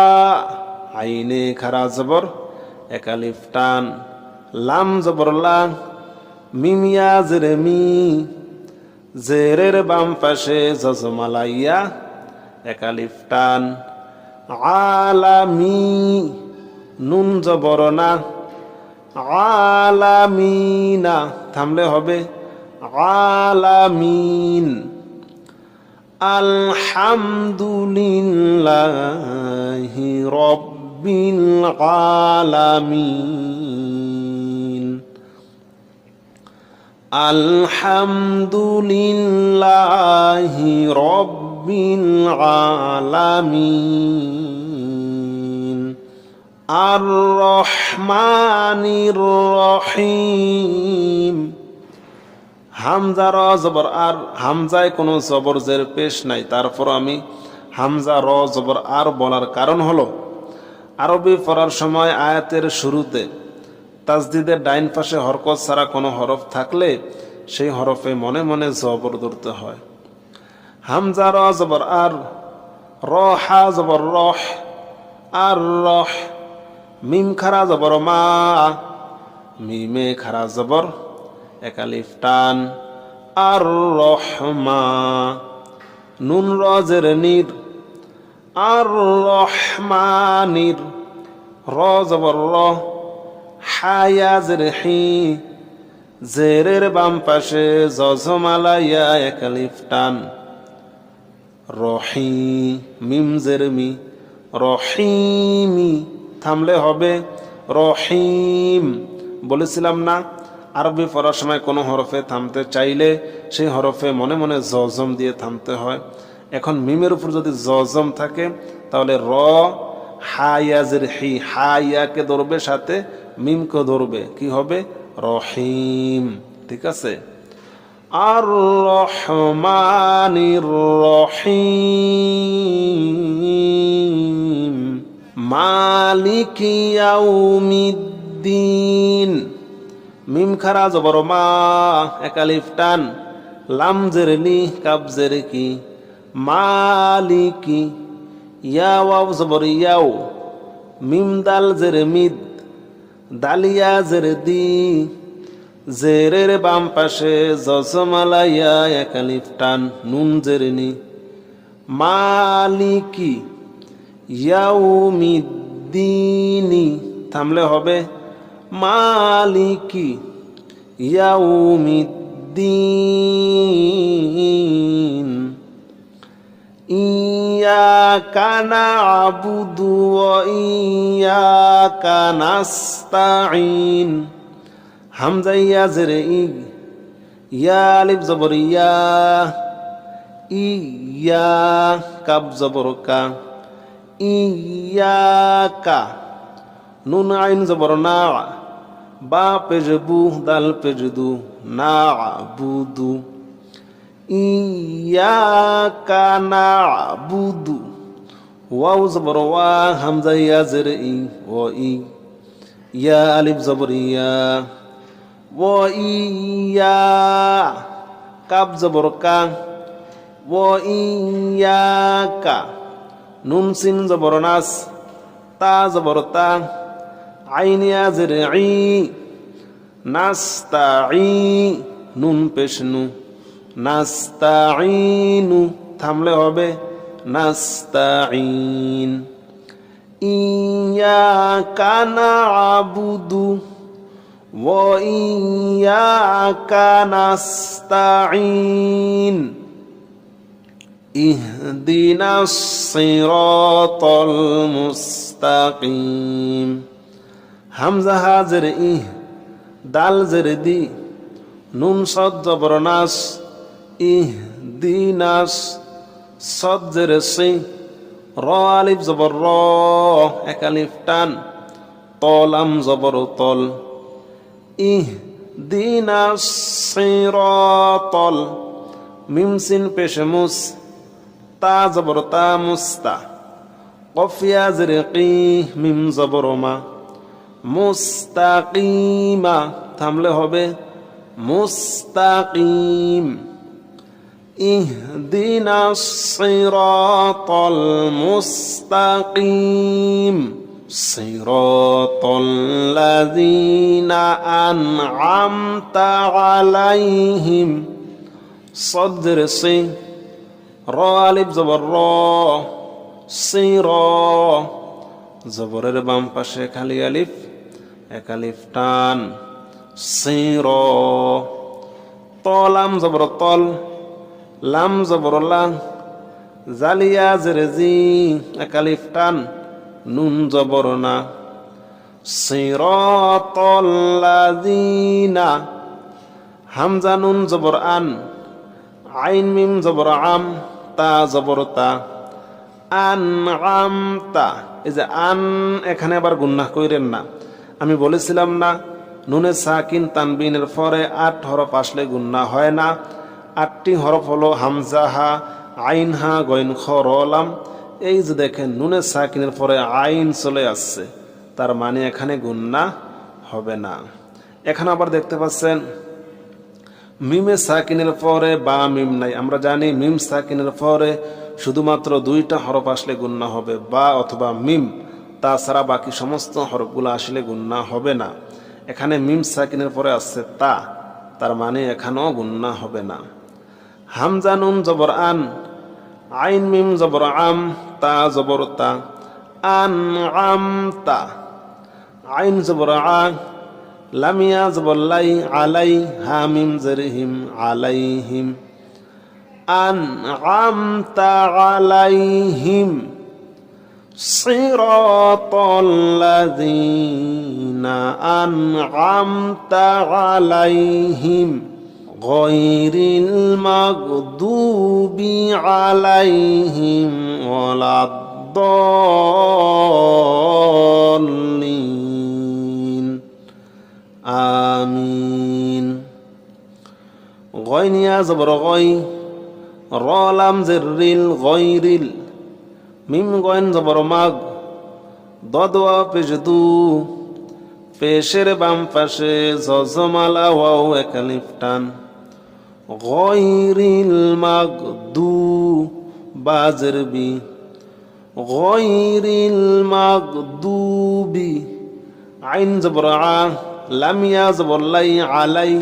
আইনে খারা জবর একালিফ টান, লাম জবর লা, মিমিয়া জের মি, জেরের বাম পাশে জজমালা ইয়া একালিফ টান, আলামি, নুন জবর না, আলামিনা, থামলে হবে আলামিন। আলহামদুলিল্লাহি রব্বিল আলামিন, আলহামদুলিল্লাহি রব্বিল আলামিন। আর রহমানির রহিম, হামজা র জবর আর, হামজায় কোনো জবর জের পেশ নাই, তারপর আমি হামজা র জবর আর বলার কারণ হলো আরবি পড়ার সময় আয়াতের শুরুতে তাজদিদের ডাইন পাশে হরকত ছাড়া কোনো হরফ থাকলে সেই হরফে মনে মনে জবর ধরতে হয়। হামজা র জবর আর, র হা জবর রহ, আর রহ, মিম খারা জবর মা, মিমে খারা জবর একালিফ টান, আর রহমা, নুন র জের নির, আর রহমানির, র জবর র, হায়া জের হি, জেরের বাম পাশে জজমালা ইয়া একালিফ টান, রহি, মিম জের মি, রহিমি, থামলে হবে রহিম। বলেছিলাম না আরবি পড়ার সময় কোনো হরফে থামতে চাইলে সেই হরফে মনে মনে জজম দিয়ে থামতে হয়। এখন মিমের উপর যদি জজম থাকে তাহলে র হায়াজের হি, হায়াকে ধরবে, সাথে মিমকে ধরবে, কি হবে? রহিম। ঠিক আছে? আর রহমানির রহিম, মালিকি ইয়াউমিদ্দিন, মিম খারা জবর মা একালিফ টান, লাম জের লি, কাব জের কি, মালিকি, ইয়া ওয়াও জবর ইয়াও, মিম দাল জের মিদ, দালিয়া জের দি, জেরের বাম পাশে জজমালা ইয়া একালিফ টান, নুন জের নি, মালিকি ইয়াউমিদ্দিনি, থামলে হবে মালিকি ইয়াউমিদ্দিন। ইয়াকা না'বুদু ওয়া ইয়াকা নাস্তাঈন, হামজা ইয়া জের ই, ইয়া আলিফ জবর ইয়া, ইয়া কাব জবর কা, ইয়াকা, নুন আইন জবর না, বা পেজ বু, দাল পেজ দু, না বুদু, ইয়াকা না'বুদু, ওয়াও জবর ওয়া, হামজা ইয়া জের ই, ও ই, ইয়া আলিফ জবর ইয়া, ও ইয়া, কাব জবর কা, ও ইয়াকা, নুন সিন জবর নাস, তা জবর তা, আইন ইয়া জের ই, নাস্তাঈ, নুন পেশ নু, নাস্তাঈনু, থামলে হবে নাস্তাঈন। ইয়াকা না'বুদু ওয়া ইয়াকা নাস্তাঈন, ইহদিনাস সিরাতাল মুস্তাকিম। হামজা হা জের ই, দাল জের দি, নুন সদ জবর নাস, ইহদিনাস, সদ জের সি, র আলিফ জবর র, এক আলিফ টান, তলাম জবর তল, ইহদিনাস সিরাতাল, মিম সিন পেশে মুস, তা জবর তা, মুস্তা, কফ ইয়া জের কি, মিম জবর মা, মুস্তাকিমা, থামলে হবে মুস্তাকিম। ইহদিনাস সিরাতাল মুস্তাকিম, সিরাতাল লাযীনা আন'আমতা আলাইহিম, সাদ জের সি, র আলিফ জবর র, সির, জবরের বাম পাশে খালি আলিফ, এক আলিফ টান, সির, তলাম জবর তল, লাম জবর লা, জালিয়া জের জি, এক আলিফ টান, নুন জবর না, সিরাতাল লাযীনা, হামজা নুন জবর আন, আইন মিম জবর আম, তা জবর তা, আন'আমতা। এই যে আন, এখানে আবার গুন্নাহ কইরেন না, আমি বলেছিলাম না নুনে সাকিন তানবিনের পরে 8 হরফ আসলে গুন্নাহ হয় না। 8টি হরফ হলো হামজা হা, আইন হা, গইন খ, র, লাম। এই যে দেখেন নুনে সাকিনের পরে আইন চলে আসছে, তার মানে এখানে গুন্নাহ হবে না। এখানে আবার দেখতে পাচ্ছেন মিমে সাকিনের পরে বা মিম নাই। আমরা জানি মিম সাকিনের পরে শুধুমাত্র 2টা হরফ আসলে গুন্নাহ হবে, বা অথবা মিম, তাছাড়া বাকি সমস্ত হরফগুলো আসলে গুন্নাহ হবে না। এখানে মিম সাকিনের পরে আসছে তা, তার মানে এখানেও গুন্নাহ হবে না। হামজা নুন জবর আন, আইন মিম জবর আম, তা জবর তা, আন'আমতা, আইন জবর আ, লামিয়া জবর লাই, আলাই, হা মিম জের হিম, আলাইহিম, আন'আমতা আলাইহিম, সিরাতাল লাযীনা আন'আমতা আলাইহিম, গায়রিল মাগদুবি আলাইহিম ওয়ালাদ-দাল্লিন। আমিন। গয়নিয়া জবর গয়, র লাম জের রিল, গয়রিল, মিম গয়ন জবর মাগ, দদ ওয়া পেশ দু, পেশের বাম পাশে জজমালা ওয়াও, এক আলিফ টান, গয়রিল মাগদু, বা জের বি, গয়রিল মাগদুবি, আইন জবর আ, লামিয়া জবর লাই, আলাই,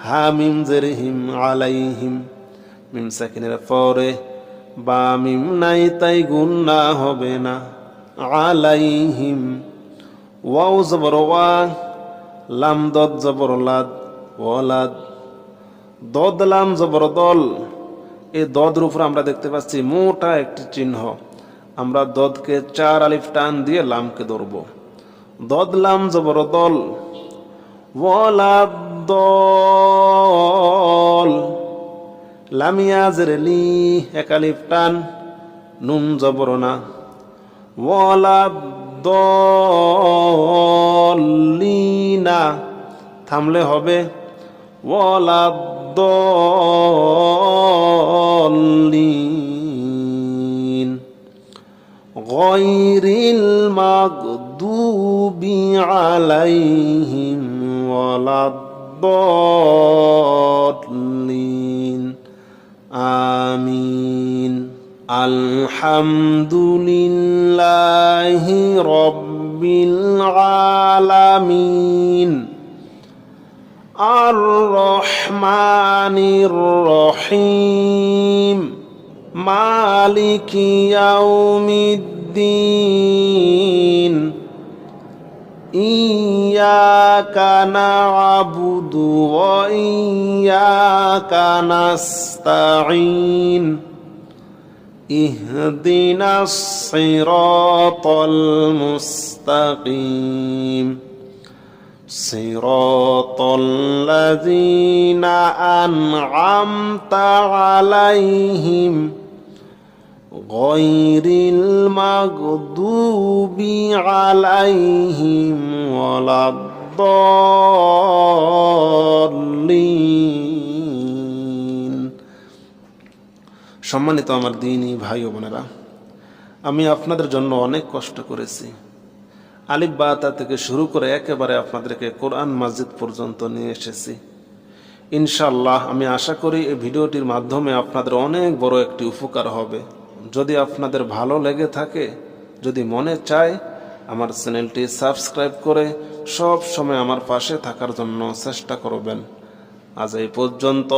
হা মিম জের হিম, আলাইহিম, মিম সাকিনের পরে বা মিম নাই, তাই গুন্নাহ হবে না, আলাইহিম। ওয়াও জবর ওয়া, লাম দদ জবর লাদ, ওয়ালাদ, দদ লাম জবর দল। এই দদের উপর আমরা দেখতে পাচ্ছি মোটা একটি চিহ্ন, আমরা দদকে 4 আলিফ টান দিয়ে লামকে ধরব। দদ লাম জবর দল, ওয়ালাদ-দল, লামিয়া জের লি, এক আলিফ টান, নুন জবর না, ওয়ালাদ-দল্লিনা, থামলে হবে ولا الضالين غير المغضوب عليهم ولا الضالين آمين الحمد لله رب العالمين الرحمن الرحيم مالك يوم الدين إياك نعبد وإياك نستعين اهدنا الصراط المستقيم صراط الذين أنعمت عليهم غير المغضوب عليهم ولا الضالين সম্মানিত আমার দ্বীনী ভাই ও বোনেরা, আমি আপনাদের জন্য অনেক কষ্ট করেছি। আলিফ বা তা থেকে শুরু করে একেবারে আপনাদেরকে কোরআন মাজিদ পর্যন্ত নিয়ে এসেছি। ইনশাআল্লাহ আমি আশা করি এই ভিডিওটির মাধ্যমে আপনাদের অনেক বড় একটি উপকার হবে। যদি আপনাদের ভালো লেগে থাকে, যদি মনে চায়, আমার চ্যানেলটি সাবস্ক্রাইব করে সব সময় আমার পাশে থাকার জন্য চেষ্টা করবেন। আজ এই পর্যন্ত।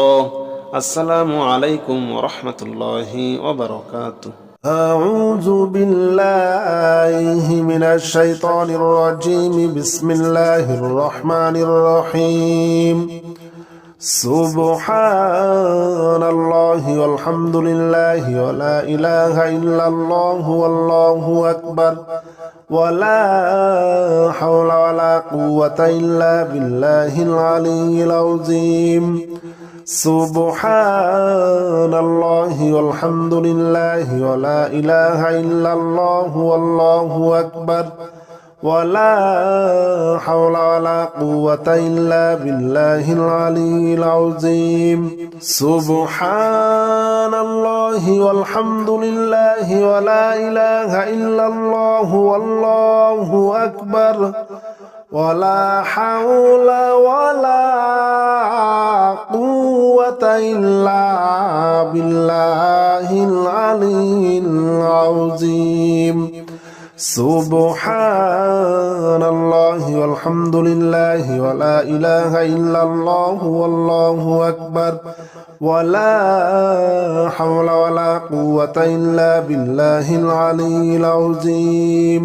আসসালামু আলাইকুম ওয়া রাহমাতুল্লাহি ওয়া বারাকাতুহু। أعوذ بالله من الشيطان الرجيم. بسم الله الرحمن الرحيم. سبحان الله والحمد لله ولا إله إلا الله والله أكبر ولا حول ولا قوة إلا بالله العلي العظيم. سبحان الله والحمد لله ولا إله إلا الله والله أكبر ولا حول ولا قوة إلا بالله العلي العظيم. سبحان الله والحمد لله ولا إله إلا الله والله أكبر ولا حول ولا قوة إلا بالله العلي العظيم. سبحان الله والحمد لله ولا إله إلا الله والله أكبر ولا حول ولا قوة إلا بالله العلي العظيم.